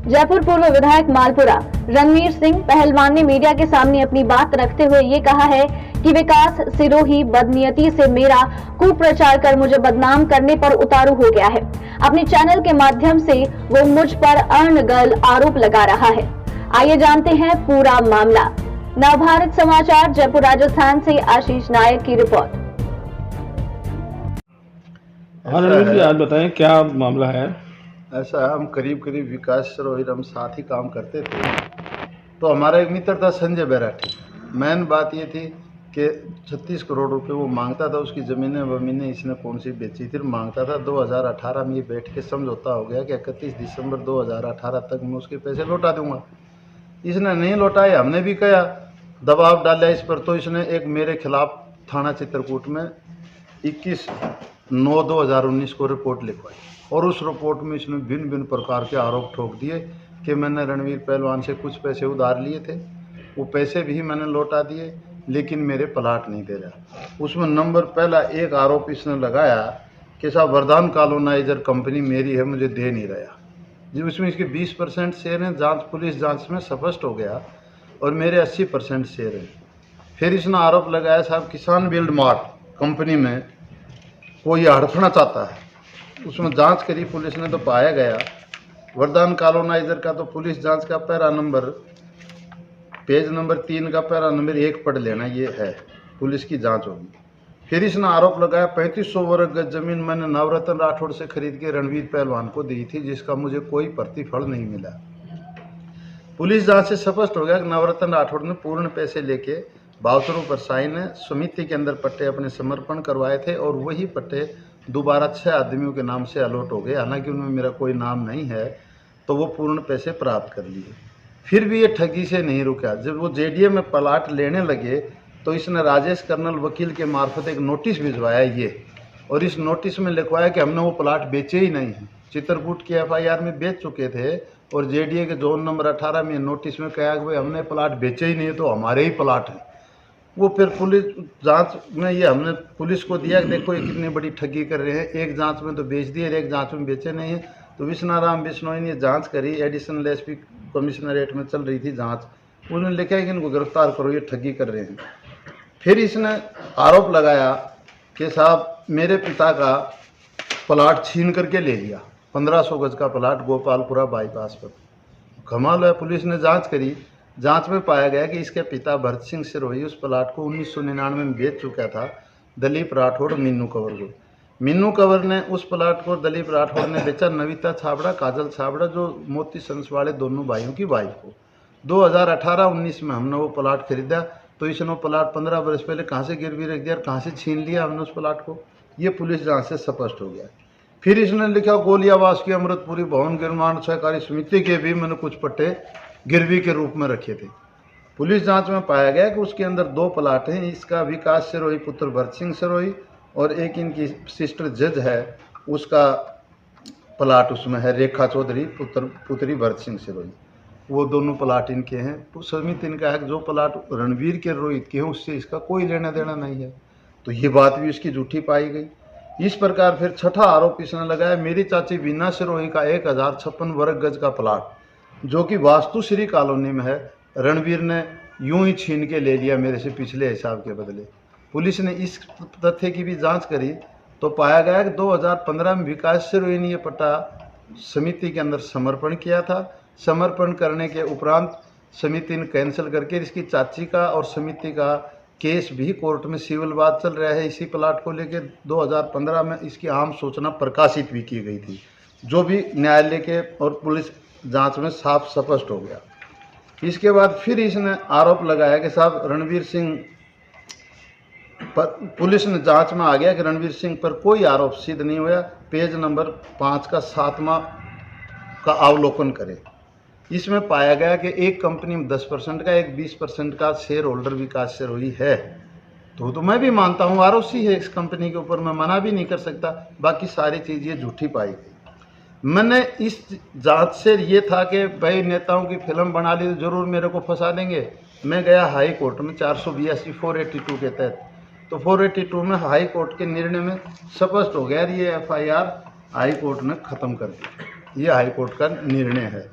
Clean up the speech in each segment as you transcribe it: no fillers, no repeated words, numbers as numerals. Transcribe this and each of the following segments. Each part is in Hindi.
जयपुर पूर्व विधायक मालपुरा रणवीर सिंह पहलवान ने मीडिया के सामने अपनी बात रखते हुए ये कहा है कि विकास सिरोही बदनीयती से मेरा कुप्रचार कर मुझे बदनाम करने पर उतारू हो गया है। अपने चैनल के माध्यम से वो मुझ पर अनर्गल आरोप लगा रहा है। आइए जानते हैं पूरा मामला। नवभारत समाचार जयपुर राजस्थान से आशीष नायक की रिपोर्ट। रणवीर जी, आज बताएं क्या मामला है। ऐसा है, हम करीब विकास सिरोही हम साथ ही काम करते थे। तो हमारा एक मित्र था संजय बैराठी। मेन बात ये थी कि 36 करोड़ रुपए वो मांगता था। उसकी ज़मीनें वमीनें इसने कौन सी बेची थी, मांगता था। 2018 में ये बैठ के समझौता हो गया कि 31 दिसंबर 2018 तक मैं उसके पैसे लौटा दूंगा। इसने नहीं लौटाए। हमने भी कहा, दबाव डाला इस पर, तो इसने एक मेरे खिलाफ थाना चित्रकूट में 21/9/2019 को रिपोर्ट लिखवाई और उस रिपोर्ट में इसने भिन्न भिन्न प्रकार के आरोप ठोक दिए कि मैंने रणवीर पहलवान से कुछ पैसे उधार लिए थे, वो पैसे भी मैंने लौटा दिए, लेकिन मेरे प्लाट नहीं दे रहा। उसमें नंबर पहला एक आरोप इसने लगाया कि साहब वरदान कॉलोनाइजर कंपनी मेरी है, मुझे दे नहीं रहा। जी, उसमें इसके 20% शेयर हैं। पुलिस जांच में स्पष्ट हो गया और मेरे 80% शेयर हैं। फिर इसने आरोप लगाया साहब किसान बिल्ड मार्ट कंपनी में कोई हड़पना चाहता है। उसमें जांच करी पुलिस ने तो पाया गया वरदान कॉलोनाइजर का। तो पुलिस जांच का पैरा नंबर पेज नंबर 3 का पैरा नंबर 1 पढ़ लेना, ये है, पुलिस की जांच होगी। फिर इसने आरोप लगाया 3500 वर्ग गज जमीन मैंने नवरत्न राठौड़ से खरीद के रणवीर पहलवान को दी थी, जिसका मुझे कोई प्रतिफल नहीं मिला। पुलिस जांच से स्पष्ट हो गया कि नवरत्न राठौड़ ने पूर्ण पैसे लेके बाउचरों पर साइन समिति के अंदर पट्टे अपने समर्पण करवाए थे और वही पट्टे दोबारा 6 आदमियों के नाम से अलॉट हो गए। हालांकि उनमें मेरा कोई नाम नहीं है, तो वो पूर्ण पैसे प्राप्त कर लिए। फिर भी ये ठगी से नहीं रुका। जब वो जेडीए में प्लाट लेने लगे तो इसने राजेश कर्नल वकील के मार्फत एक नोटिस भिजवाया ये, और इस नोटिस में लिखवाया कि हमने वो प्लाट बेचे ही नहीं हैं। चित्रकूट की FIR में बेच चुके थे और जेडीए के जोन नंबर 18 में नोटिस में कहा कि भाई हमने प्लाट बेचे ही नहीं, तो हमारे ही प्लाट हैं। वो फिर पुलिस जांच में ये हमने पुलिस को दिया कि देखो ये कितनी बड़ी ठगी कर रहे हैं, एक जांच में तो बेच दिए, एक जांच में बेचे नहीं हैं। तो विष्णाराम बिश्नोई ने जांच करी, एडिशनल SP कमिश्नरेट में चल रही थी जांच। उन्होंने लिखा है कि इनको गिरफ्तार करो, ये ठगी कर रहे हैं। फिर इसने आरोप लगाया कि साहब मेरे पिता का प्लाट छीन करके ले लिया, 1500 गज का प्लाट गोपालपुरा बाईपास पर। कमाल है, पुलिस ने जांच करी, जांच में पाया गया कि इसके पिता भरत सिंह सिरोही उस प्लाट को 1999 में बेच चुका था दलीप राठौड़ मीनू कंवर को। मीनू कंवर ने उस प्लाट को दलीप राठौड़ ने बेचा नविता छाबड़ा, काजल छाबड़ा, जो मोती संस वाले दोनों भाइयों की वाइफ को। 2018-19 में हमने वो प्लाट खरीदा, तो इसने वो प्लाट 15 वर्ष पहले कहाँ से गिरवी रख दिया और कहाँ से छीन लिया हमने उस प्लाट को, ये पुलिस जाँच से स्पष्ट हो गया। फिर इसने लिखा गोलियावास की अमृतपुरी भवन निर्माण सहकारी समिति के भी मैंने कुछ पट्टे गिरवी के रूप में रखे थे। पुलिस जांच में पाया गया कि उसके अंदर 2 प्लाट हैं। इसका विकास सिरोही पुत्र भरत सिंह सिरोही और एक इनकी सिस्टर जज है, उसका प्लाट उसमें है, रेखा चौधरी पुत्री भरत सिंह सिरोही। वो दोनों प्लाट इनके हैं। तो समिति इनका है कि जो प्लाट रणवीर के रोहित के हैं उससे इसका कोई लेना देना नहीं है। तो ये बात भी उसकी झूठी पाई गई। इस प्रकार फिर छठा आरोप इसने लगाया मेरी चाची बीना सिरोही का 1056 वर्ग गज का प्लाट, जो कि वास्तुश्री कॉलोनी में है, रणवीर ने यूं ही छीन के ले लिया मेरे से पिछले हिसाब के बदले। पुलिस ने इस तथ्य की भी जांच करी तो पाया गया कि 2015 में विकास सिरोही ने ये पट्टा समिति के अंदर समर्पण किया था। समर्पण करने के उपरांत समिति ने कैंसिल करके इसकी चाची का और समिति का केस भी कोर्ट में सिविल वाद चल रहा है इसी प्लाट को लेकर। 2015 में इसकी आम सूचना प्रकाशित भी की गई थी, जो भी न्यायालय के और पुलिस जांच में साफ स्पष्ट हो गया। इसके बाद फिर इसने आरोप लगाया कि साहब रणवीर सिंह पर, पुलिस ने जांच में आ गया कि रणवीर सिंह पर कोई आरोप सिद्ध नहीं हुआ। पेज नंबर 5 का 7वां का अवलोकन करें। इसमें पाया गया कि एक कंपनी में 10% का, एक 20% का शेयर होल्डर विकास सिरोही है। तो मैं भी मानता हूँ ROC है इस कंपनी के ऊपर, मैं मना भी नहीं कर सकता। बाकी सारी चीज़ ये झूठी पाई गई। मैंने इस जांच से ये था कि भाई नेताओं की फिल्म बना ली तो जरूर मेरे को फंसा देंगे। मैं गया हाई कोर्ट में 482 482 के तहत। तो 482 में हाई कोर्ट के निर्णय में स्पष्ट हो गया, ये FIR हाई कोर्ट ने ख़त्म कर दी। ये हाई कोर्ट का निर्णय है।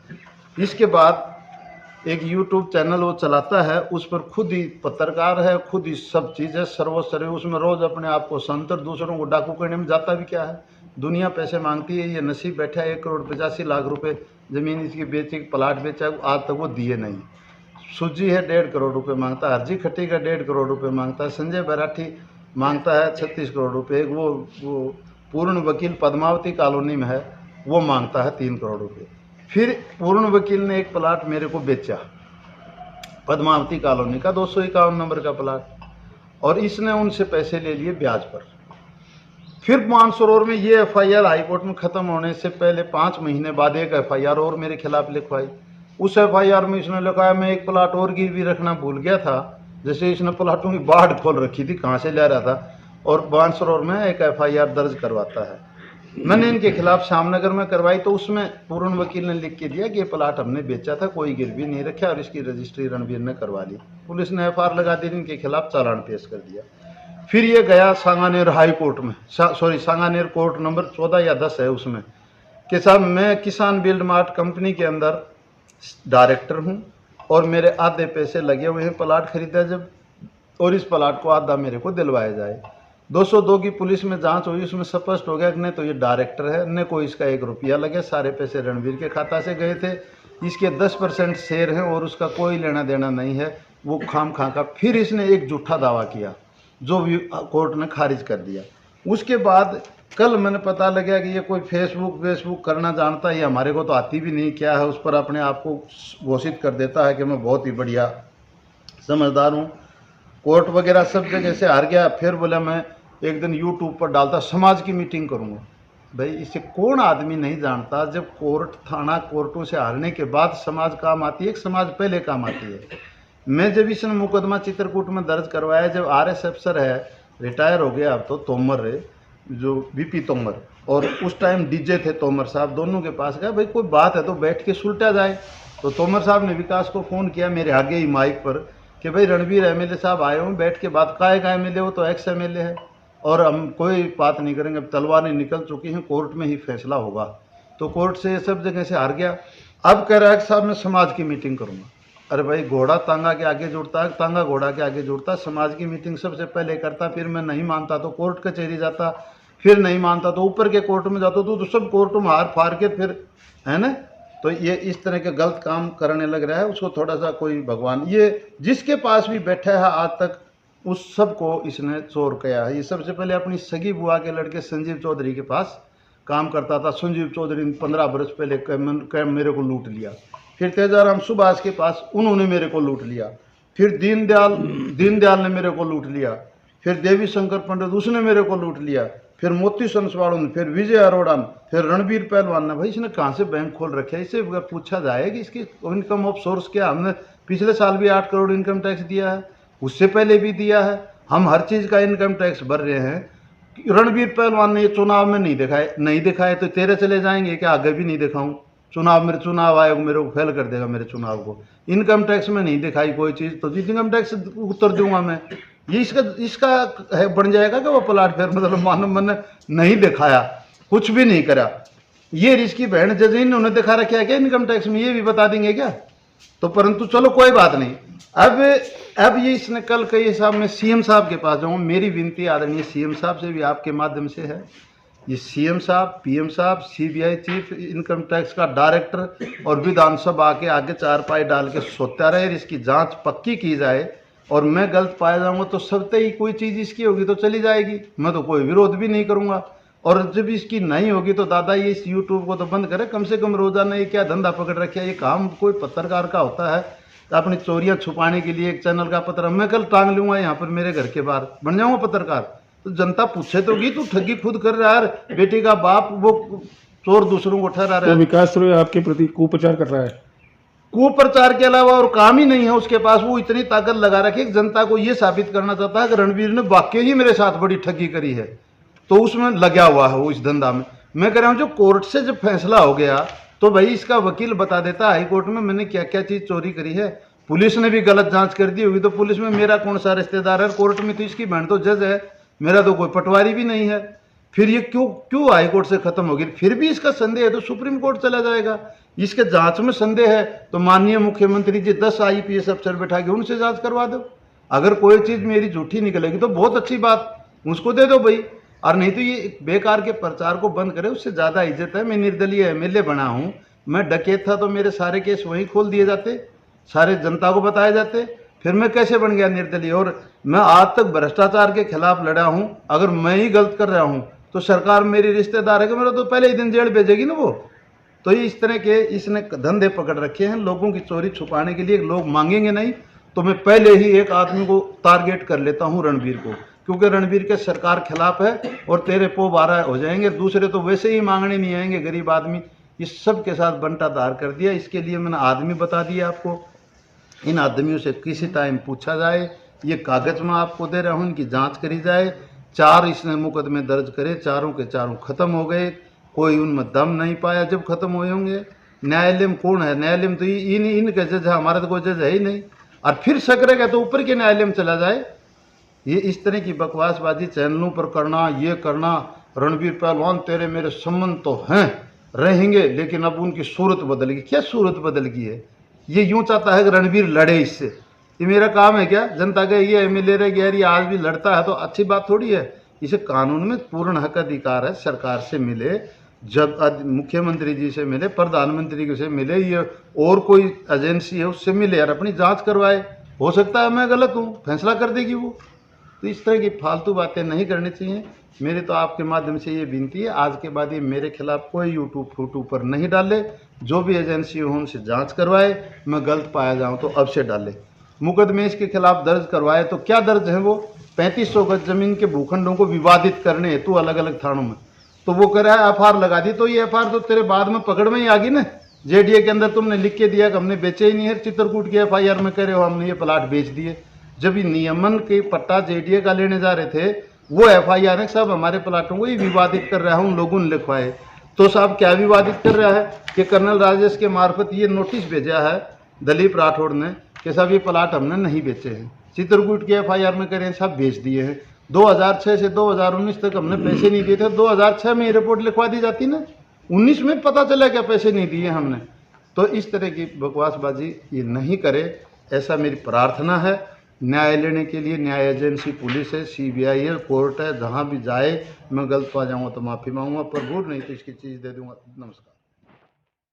इसके बाद एक यूट्यूब चैनल वो चलाता है, उस पर खुद ही पत्रकार है, खुद ही सब चीज़ है, सर्वस्व, उसमें रोज़ अपने आप को संतर, दूसरों को डाकू करने में जाता भी क्या है। दुनिया पैसे मांगती है, ये नसीब बैठा है 1,85,00,000 रुपए ज़मीन इसकी बेची, प्लाट बेचा, आज तक वो दिए नहीं। सुजी है 1.5 करोड़ रुपए मांगता है, हरजी खट्टी का 1.5 करोड़ रुपए मांगता है, संजय बराठी मांगता है 36 करोड़ रुपए, वो पूर्ण वकील पद्मावती कॉलोनी में है, वो मांगता है 3 करोड़ रुपए। फिर पूर्ण वकील ने एक प्लाट मेरे को बेचा पद्मावती कॉलोनी का 251 नंबर का प्लाट, और इसने उनसे पैसे ले लिए ब्याज पर। फिर मानसरोवर में ये एफआईआर हाईकोर्ट में ख़त्म होने से पहले 5 महीने बाद एक एफआईआर और मेरे खिलाफ लिखवाई। उस एफआईआर में इसने लिखा है मैं एक प्लाट और गिरवी रखना भूल गया था, जैसे इसने प्लाटों की बाढ़ खोल रखी थी, कहाँ से ले रहा था, और मानसरोवर में एक एफआईआर दर्ज करवाता है। मैंने इनके खिलाफ श्यामनगर में करवाई, तो उसमें पूर्ण वकील ने लिख के दिया कि ये प्लाट हमने बेचा था, कोई गिरवी नहीं रखा, और इसकी रजिस्ट्री रणवीर ने करवा ली। पुलिस ने एफआईआर लगा दी, इनके खिलाफ चालान पेश कर दिया। फिर ये गया सांगानेर हाई कोर्ट में, सांगानेर कोर्ट नंबर 14 या 10 है, उसमें कि साहब मैं किसान बिल्ड मार्ट कंपनी के अंदर डायरेक्टर हूँ और मेरे आधे पैसे लगे हुए हैं प्लाट खरीदा जब, और इस प्लाट को आधा मेरे को दिलवाया जाए। 202 की पुलिस में जांच हुई, उसमें स्पष्ट हो गया कि न तो ये डायरेक्टर है, न कोई इसका 1 रुपया लगे, सारे पैसे रणवीर के खाता से गए थे, इसके 10% शेयर हैं और उसका कोई लेना देना नहीं है, वो खाम खा का। फिर इसने एक झूठा दावा किया जो भी कोर्ट ने खारिज कर दिया। उसके बाद कल मैंने पता लगा कि ये कोई फेसबुक करना जानता है, ये हमारे को तो आती भी नहीं, क्या है उस पर अपने आप को घोषित कर देता है कि मैं बहुत ही बढ़िया समझदार हूँ, कोर्ट वगैरह सब जगह से हार गया। फिर बोला मैं एक दिन यूट्यूब पर डालता समाज की मीटिंग करूँगा। भाई इसे कौन आदमी नहीं जानता, जब कोर्ट थाना कोर्टों से हारने के बाद समाज काम आती है, एक समाज पहले काम आती है। मैं जब इसने मुकदमा चित्रकूट में दर्ज करवाया, जब आरएस अफसर है, रिटायर हो गया अब तो, तोमर है जो बीपी तोमर, और उस टाइम डीजे थे तोमर साहब, दोनों के पास गया, भाई कोई बात है तो बैठ के सुलटा जाए। तो तोमर साहब ने विकास को फ़ोन किया मेरे आगे ही माइक पर कि भाई रणवीर एमएलए साहब आए हों, बैठ के बात, काहे का एमएलए हो, तो एक्स एमएलए है और हम कोई बात नहीं करेंगे, अब तलवारें निकल चुकी हैं, कोर्ट में ही फैसला होगा। तो कोर्ट से सब जगह से हार गया। अब कह रहा है कि साहब मैं समाज की मीटिंग करूँगा। अरे भाई घोड़ा तांगा के आगे जुड़ता है, तांगा घोड़ा के आगे जुड़ता है, समाज की मीटिंग सबसे पहले करता, फिर मैं नहीं मानता तो कोर्ट कचहरी जाता, फिर नहीं मानता तो ऊपर के कोर्ट में जाता, तो सब कोर्टों में हार फार के फिर, है ना। तो ये इस तरह के गलत काम करने लग रहा है, उसको थोड़ा सा कोई भगवान, ये जिसके पास भी बैठा है आज तक उस सब को इसने चोर किया है। ये सबसे पहले अपनी सगी बुआ के लड़के संजीव चौधरी के पास काम करता था। संजीव चौधरी ने 15 बरस पहले मेरे को लूट लिया। फिर तेजाराम सुभाष के पास, उन्होंने मेरे को लूट लिया। फिर दीनदयाल ने मेरे को लूट लिया। फिर देवी शंकर पंडित, उसने मेरे को लूट लिया। फिर मोती संसवाड़ों ने, फिर विजय अरोड़ा ने, फिर रणवीर पहलवान ने। भाई इसने कहाँ से बैंक खोल रखे है, इससे पूछा जाए कि इसकी इनकम ऑफ सोर्स क्या। हमने पिछले साल भी 8 करोड़ इनकम टैक्स दिया है, उससे पहले भी दिया है, हम हर चीज़ का इनकम टैक्स भर रहे हैं। रणवीर पहलवान ने ये चुनाव में नहीं दिखाए तो तेरे चले जाएंगे क्या, आगे भी नहीं दिखाऊं। चुनाव आयोग मेरे को फेल कर देगा, मेरे चुनाव को। इनकम टैक्स में नहीं दिखाई कोई चीज़ तो इनकम टैक्स उत्तर दूंगा मैं। ये इसका है बन जाएगा कि वो प्लाट फिर मतलब मानो मैंने नहीं दिखाया, कुछ भी नहीं करा। ये इसकी बहन जज इन्होंने दिखा रखा है क्या इनकम टैक्स में, ये भी बता देंगे क्या। तो परंतु चलो कोई बात नहीं। अब ये इसने कल कही साहब मैं सीएम साहब के पास जाऊँ। मेरी विनती आदरणीय सीएम साहब से भी आपके माध्यम से है, ये सीएम साहब, पीएम साहब, सीबीआई चीफ इनकम टैक्स का डायरेक्टर और विधानसभा के आगे चारपाई डाल के सोता रहे, इसकी जांच पक्की की जाए। और मैं गलत पाया जाऊंगा तो सबसे ही कोई चीज़ इसकी होगी तो चली जाएगी, मैं तो कोई विरोध भी नहीं करूंगा। और जब इसकी नहीं होगी तो दादा ये इस यूट्यूब को तो बंद करे, कम से कम रोजाना ये क्या धंधा पकड़ रखे है। ये काम कोई पत्रकार का होता है अपनी चोरियां छुपाने के लिए एक चैनल का पत्र। मैं कल टांग लूंगा यहाँ पर मेरे घर के बाहर, बन जाऊंगा पत्रकार, तो जनता पूछे तो तू ठगी खुद कर रहा है, बेटी का बाप वो चोर दूसरों को ठहरा रहा है। तो विकास सिरोही आपके प्रति कुप्रचार कर रहा है। कुप्रचार के अलावा और काम ही नहीं है उसके पास। वो इतनी ताकत लगा रखी कि जनता को ये साबित करना चाहता है कि रणवीर ने वाकई ही मेरे साथ बड़ी ठगी करी है, तो उसमें लगा हुआ है वो इस धंधा में। मैं कह रहा हूँ जो कोर्ट से जब फैसला हो गया तो भाई इसका वकील बता देता हाई कोर्ट में मैंने क्या क्या चीज़ चोरी करी है। पुलिस ने भी गलत जांच कर दी होगी तो पुलिस में मेरा कौन सा रिश्तेदार है, कोर्ट में तो इसकी बहन तो जज है, मेरा तो कोई पटवारी भी नहीं है। फिर ये क्यों हाई कोर्ट से खत्म होगी? फिर भी इसका संदेह है तो सुप्रीम कोर्ट चला जाएगा। इसके जांच में संदेह है तो माननीय मुख्यमंत्री जी 10 IPS अफसर बैठा के उनसे जांच करवा दो। अगर कोई चीज़ मेरी झूठी निकलेगी तो बहुत अच्छी बात, उसको दे दो भाई, और नहीं तो ये बेकार के प्रचार को बंद करे, उससे ज़्यादा इज्जत है। मैं निर्दलीय MLA बना हूँ, मैं डकैत था तो मेरे सारे केस वहीं खोल दिए जाते, सारे जनता को बताए जाते, फिर मैं कैसे बन गया निर्दलीय? और मैं आज तक भ्रष्टाचार के खिलाफ लड़ा हूँ। अगर मैं ही गलत कर रहा हूँ तो सरकार मेरी रिश्तेदार है कि मेरा तो पहले ही दिन जेल भेजेगी ना वो। तो इस तरह के इसने धंधे पकड़ रखे हैं लोगों की चोरी छुपाने के लिए। लोग मांगेंगे नहीं तो मैं पहले ही एक आदमी को टारगेट कर लेता हूँ, रणबीर को, क्योंकि रणबीर के सरकार खिलाफ है और तेरे पो 12 हो जाएंगे। दूसरे तो वैसे ही मांगने नहीं आएंगे, गरीब आदमी। इस सब के साथ बंटाधार कर दिया। इसके लिए मैंने आदमी बता दिया आपको। इन आदमियों से किसी टाइम पूछा जाए, ये कागज में आपको दे रहा हूँ, इनकी जांच करी जाए। 4 इसने मुकदमे दर्ज करे, चारों के चारों खत्म हो गए, कोई उनमें दम नहीं पाया जब खत्म हुए होंगे। न्यायालय में कौन है? न्यायालय में तो इनके जज है, हमारा तो कोई जज है ही नहीं। और फिर शक रहेगा तो ऊपर के न्यायालय में चला जाए। ये इस तरह की बकवासबाजी चैनलों पर करना, ये करना। रणबीर पहलवान तेरे मेरे संबंध तो हैं, रहेंगे, लेकिन अब उनकी सूरत बदल गई। क्या सूरत बदल गई है? ये यूं चाहता है कि रणबीर लड़े इससे। ये मेरा काम है क्या? जनता का ये MLA रह गया, ये आज भी लड़ता है तो अच्छी बात थोड़ी है। इसे कानून में पूर्ण हक अधिकार है, सरकार से मिले, जब मुख्यमंत्री जी से मिले, प्रधानमंत्री से मिले, ये और कोई एजेंसी है उससे मिले और अपनी जांच करवाए। हो सकता है मैं गलत हूँ, फैसला कर देगी वो। तो इस तरह की फालतू बातें नहीं करनी चाहिए। मेरी तो आपके माध्यम से ये विनती है, आज के बाद ये मेरे खिलाफ कोई यूट्यूब पर नहीं डाले। जो भी एजेंसी हो उनसे जांच करवाए, मैं गलत पाया जाऊँ तो अब से डाले। मुकदमे इसके खिलाफ दर्ज करवाए तो क्या दर्ज है? वो 3500 गज जमीन के भूखंडों को विवादित करने हेतु अलग अलग थानों में, तो वो कह रहा है FR लगा दी। तो ये FR तो तेरे बाद में पकड़ में ही आ गई ना। JDA के अंदर तुमने लिख के दिया कि हमने बेचे ही नहीं है। चित्रकूट की FIR में कह रहे हो हमने ये प्लाट बेच दिए। जब ये नियमन के पट्टा JDA का लेने जा रहे थे, वो FIR है साहब हमारे प्लाटों को ही विवादित कर रहा है, उन लोगों ने लिखवाए। तो साहब क्या विवादित कर रहा है कि कर्नल राजेश के मार्फत ये नोटिस भेजा है दलीप राठौड़ ने कि साहब ये प्लाट हमने नहीं बेचे हैं। चित्रकूट के FIR में कह रहे हैं साहब बेच दिए हैं। 2006 से 2019 तक हमने पैसे नहीं दिए थे। 2006 में ये रिपोर्ट लिखवा दी जाती ना, 19 में पता चला क्या पैसे नहीं दिए हमने। तो इस तरह की बकवासबाजी ये नहीं करे, ऐसा मेरी प्रार्थना है। न्याय लेने के लिए न्याय एजेंसी पुलिस है, CBI है, कोर्ट है, जहाँ भी जाए। मैं गलत पा जाऊँगा तो माफ़ी मांगूंगा, पर भूल नहीं तो इसकी चीज़ दे दूँगा। नमस्कार।